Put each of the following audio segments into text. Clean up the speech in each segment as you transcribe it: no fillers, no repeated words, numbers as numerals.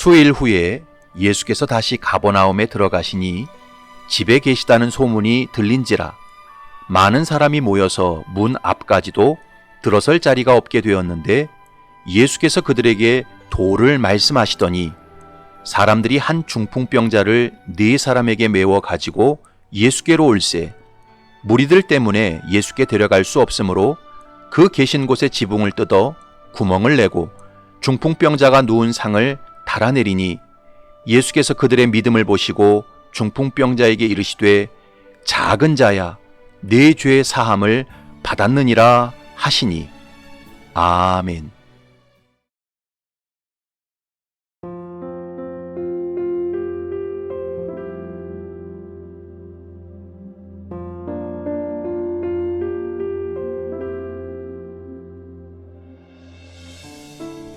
수일 후에 예수께서 다시 가버나움에 들어가시니 집에 계시다는 소문이 들린지라 많은 사람이 모여서 문 앞까지도 들어설 자리가 없게 되었는데 예수께서 그들에게 도를 말씀하시더니 사람들이 한 중풍병자를 4사람에게 메워 가지고 예수께로 올세 무리들 때문에 예수께 데려갈 수 없으므로 그 계신 곳에 지붕을 뜯어 구멍을 내고 중풍병자가 누운 상을 달아내리니 예수께서 그들의 믿음을 보시고 중풍병자에게 이르시되 작은 자야 네 죄의 사함을 받았느니라 하시니 아멘.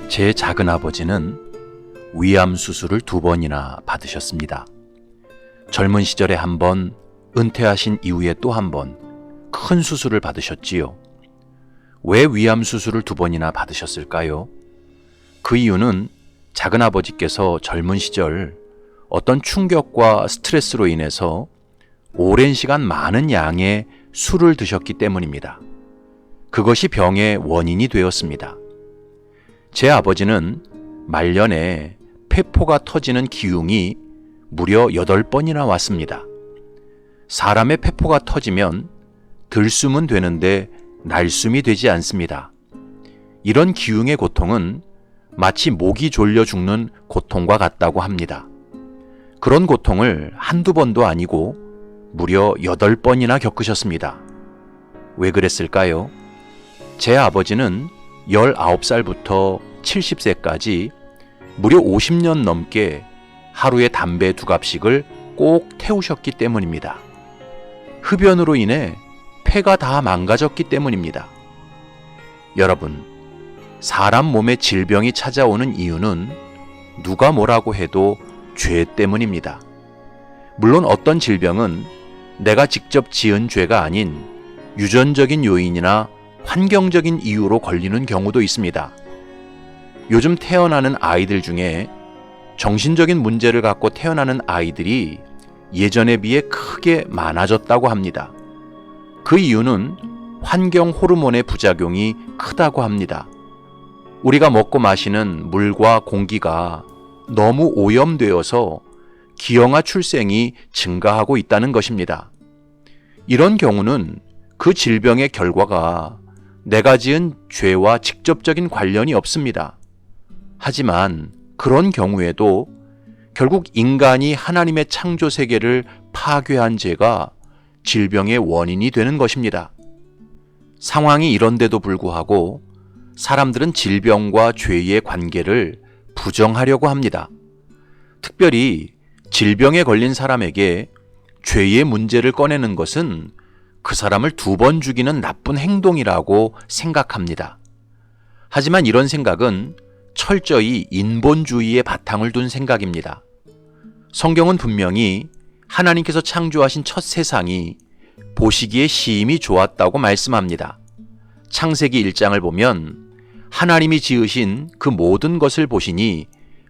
제 작은아버지는 위암 수술을 2번이나 받으셨습니다. 젊은 시절에 1번, 은퇴하신 이후에 또 1번 큰 수술을 받으셨지요. 왜 위암 수술을 2번이나 받으셨을까요? 그 이유는 작은아버지께서 젊은 시절 어떤 충격과 스트레스로 인해서 오랜 시간 많은 양의 술을 드셨기 때문입니다. 그것이 병의 원인이 되었습니다. 제 아버지는 말년에 폐포가 터지는 기흉이 무려 8번이나 왔습니다. 사람의 폐포가 터지면 들숨은 되는데 날숨이 되지 않습니다. 이런 기흉의 고통은 마치 목이 졸려 죽는 고통과 같다고 합니다. 그런 고통을 1~2번도 아니고 무려 8번이나 겪으셨습니다. 왜 그랬을까요? 제 아버지는 19살부터 70세까지 무려 50년 넘게 하루에 담배 2갑씩을 꼭 태우셨기 때문입니다. 흡연으로 인해 폐가 다 망가졌기 때문입니다. 여러분, 사람 몸에 질병이 찾아오는 이유는 누가 뭐라고 해도 죄 때문입니다. 물론 어떤 질병은 내가 직접 지은 죄가 아닌 유전적인 요인이나 환경적인 이유로 걸리는 경우도 있습니다. 요즘 태어나는 아이들 중에 정신적인 문제를 갖고 태어나는 아이들이 예전에 비해 크게 많아졌다고 합니다. 그 이유는 환경 호르몬의 부작용이 크다고 합니다. 우리가 먹고 마시는 물과 공기가 너무 오염되어서 기형아 출생이 증가하고 있다는 것입니다. 이런 경우는 그 질병의 결과가 내가 지은 죄와 직접적인 관련이 없습니다. 하지만 그런 경우에도 결국 인간이 하나님의 창조 세계를 파괴한 죄가 질병의 원인이 되는 것입니다. 상황이 이런데도 불구하고 사람들은 질병과 죄의 관계를 부정하려고 합니다. 특별히 질병에 걸린 사람에게 죄의 문제를 꺼내는 것은 그 사람을 2번 죽이는 나쁜 행동이라고 생각합니다. 하지만 이런 생각은 철저히 인본주의의 바탕을 둔 생각입니다. 성경은 분명히 하나님께서 창조하신 첫 세상이 보시기에 심히 좋았다고 말씀합니다. 창세기 1장을 보면 하나님이 지으신 그 모든 것을 보시니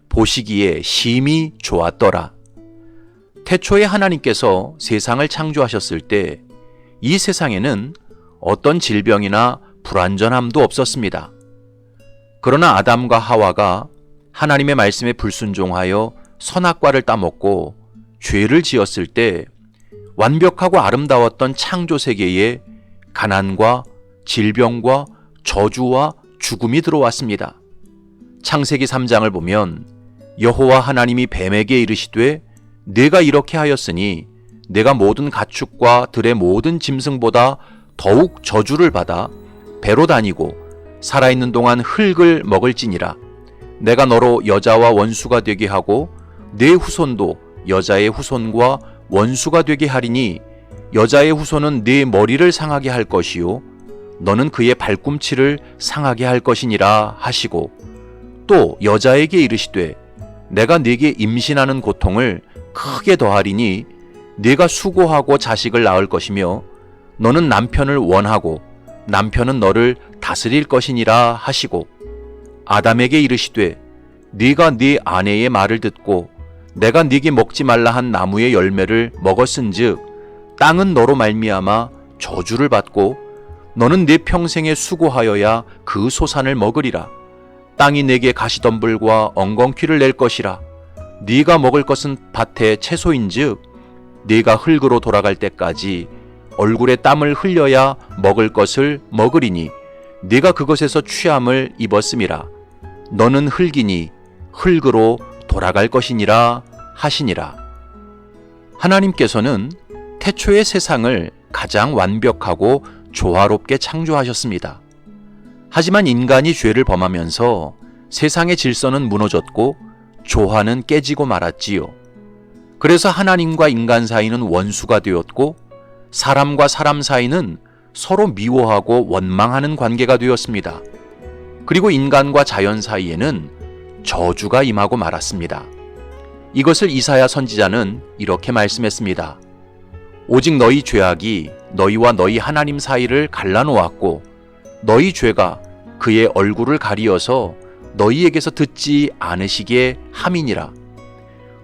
보시기에 심히 좋았더라. 태초에 하나님께서 세상을 창조하셨을 때 이 세상에는 어떤 질병이나 불완전함도 없었습니다. 그러나 아담과 하와가 하나님의 말씀에 불순종하여 선악과를 따먹고 죄를 지었을 때 완벽하고 아름다웠던 창조 세계에 가난과 질병과 저주와 죽음이 들어왔습니다. 창세기 3장을 보면 여호와 하나님이 뱀에게 이르시되 내가 이렇게 하였으니 내가 모든 가축과 들의 모든 짐승보다 더욱 저주를 받아 배로 다니고 살아있는 동안 흙을 먹을지니라. 내가 너로 여자와 원수가 되게 하고 내 후손도 여자의 후손과 원수가 되게 하리니 여자의 후손은 네 머리를 상하게 할 것이요 너는 그의 발꿈치를 상하게 할 것이니라 하시고 또 여자에게 이르시되 내가 네게 임신하는 고통을 크게 더하리니 네가 수고하고 자식을 낳을 것이며 너는 남편을 원하고 남편은 너를 다스릴 것이니라 하시고 아담에게 이르시되 네가 네 아내의 말을 듣고 내가 네게 먹지 말라 한 나무의 열매를 먹었은즉 땅은 너로 말미암아 저주를 받고 너는 네 평생에 수고하여야 그 소산을 먹으리라. 땅이 내게 가시덤불과 엉겅퀴를 낼 것이라. 네가 먹을 것은 밭의 채소인즉 네가 흙으로 돌아갈 때까지 얼굴에 땀을 흘려야 먹을 것을 먹으리니 네가 그것에서 취함을 입었음이라. 너는 흙이니 흙으로 돌아갈 것이니라 하시니라. 하나님께서는 태초의 세상을 가장 완벽하고 조화롭게 창조하셨습니다. 하지만 인간이 죄를 범하면서 세상의 질서는 무너졌고 조화는 깨지고 말았지요. 그래서 하나님과 인간 사이는 원수가 되었고 사람과 사람 사이는 서로 미워하고 원망하는 관계가 되었습니다. 그리고 인간과 자연 사이에는 저주가 임하고 말았습니다. 이것을 이사야 선지자는 이렇게 말씀했습니다. 오직 너희 죄악이 너희와 너희 하나님 사이를 갈라놓았고 너희 죄가 그의 얼굴을 가리어서 너희에게서 듣지 않으시게 함이니라.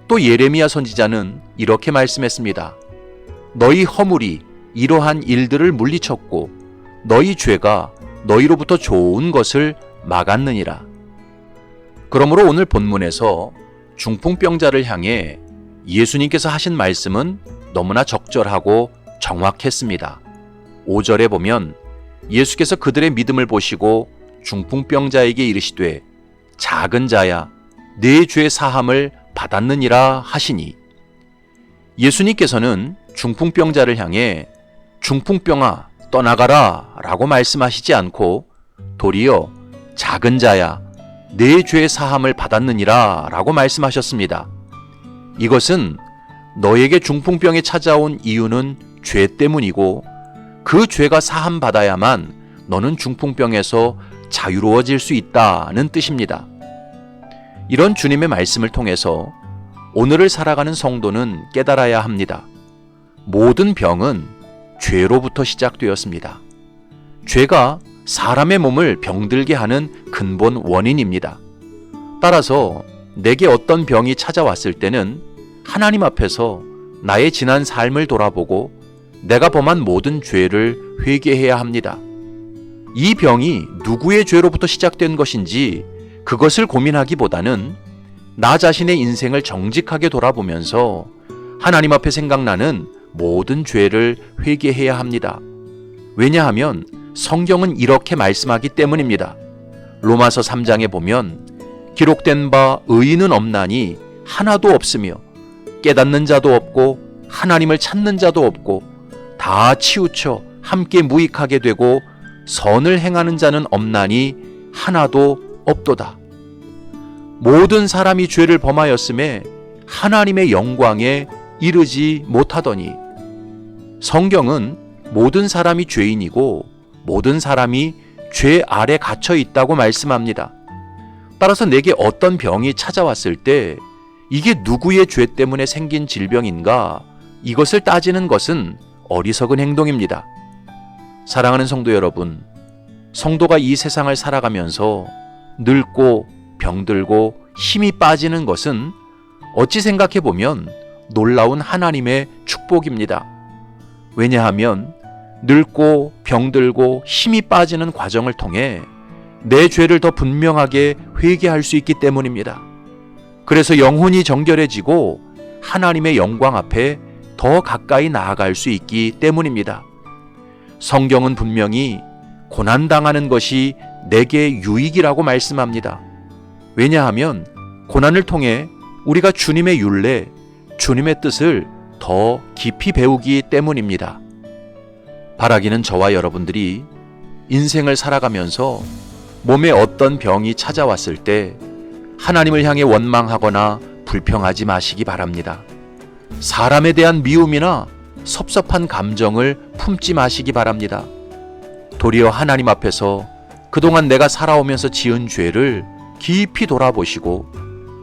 또 예레미야 선지자는 이렇게 말씀했습니다. 너희 허물이 이러한 일들을 물리쳤고 너희 죄가 너희로부터 좋은 것을 막았느니라. 그러므로 오늘 본문에서 중풍병자를 향해 예수님께서 하신 말씀은 너무나 적절하고 정확했습니다. 5절에 보면 예수께서 그들의 믿음을 보시고 중풍병자에게 이르시되 작은 자야 네 죄 사함을 받았느니라 하시니, 예수님께서는 중풍병자를 향해 중풍병아 떠나가라 라고 말씀하시지 않고 도리어 작은 자야 네 죄 사함을 받았느니라 라고 말씀하셨습니다. 이것은 너에게 중풍병이 찾아온 이유는 죄 때문이고 그 죄가 사함 받아야만 너는 중풍병에서 자유로워질 수 있다는 뜻입니다. 이런 주님의 말씀을 통해서 오늘을 살아가는 성도는 깨달아야 합니다. 모든 병은 죄로부터 시작되었습니다. 죄가 사람의 몸을 병들게 하는 근본 원인입니다. 따라서 내게 어떤 병이 찾아왔을 때는 하나님 앞에서 나의 지난 삶을 돌아보고 내가 범한 모든 죄를 회개해야 합니다. 이 병이 누구의 죄로부터 시작된 것인지 그것을 고민하기보다는 나 자신의 인생을 정직하게 돌아보면서 하나님 앞에 생각나는 모든 죄를 회개해야 합니다. 왜냐하면 성경은 이렇게 말씀하기 때문입니다. 로마서 3장에 보면 기록된 바 의인은 없나니 하나도 없으며 깨닫는 자도 없고 하나님을 찾는 자도 없고 다 치우쳐 함께 무익하게 되고 선을 행하는 자는 없나니 하나도 없도다. 모든 사람이 죄를 범하였음에 하나님의 영광에 이르지 못하더니, 성경은 모든 사람이 죄인이고 모든 사람이 죄 아래 갇혀 있다고 말씀합니다. 따라서 내게 어떤 병이 찾아왔을 때 이게 누구의 죄 때문에 생긴 질병인가, 이것을 따지는 것은 어리석은 행동입니다. 사랑하는 성도 여러분, 성도가 이 세상을 살아가면서 늙고 병들고 힘이 빠지는 것은 어찌 생각해 보면 놀라운 하나님의 축복입니다. 왜냐하면 늙고 병들고 힘이 빠지는 과정을 통해 내 죄를 더 분명하게 회개할 수 있기 때문입니다. 그래서 영혼이 정결해지고 하나님의 영광 앞에 더 가까이 나아갈 수 있기 때문입니다. 성경은 분명히 고난당하는 것이 내게 유익이라고 말씀합니다. 왜냐하면 고난을 통해 우리가 주님의 율례, 주님의 뜻을 더 깊이 배우기 때문입니다. 바라기는 저와 여러분들이 인생을 살아가면서 몸에 어떤 병이 찾아왔을 때 하나님을 향해 원망하거나 불평하지 마시기 바랍니다. 사람에 대한 미움이나 섭섭한 감정을 품지 마시기 바랍니다. 도리어 하나님 앞에서 그동안 내가 살아오면서 지은 죄를 깊이 돌아보시고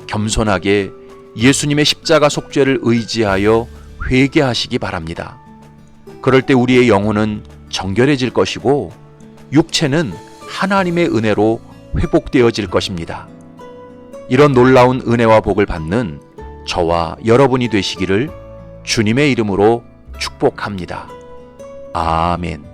겸손하게 예수님의 십자가 속죄를 의지하여 회개하시기 바랍니다. 그럴 때 우리의 영혼은 정결해질 것이고 육체는 하나님의 은혜로 회복되어질 것입니다. 이런 놀라운 은혜와 복을 받는 저와 여러분이 되시기를 주님의 이름으로 축복합니다. 아멘.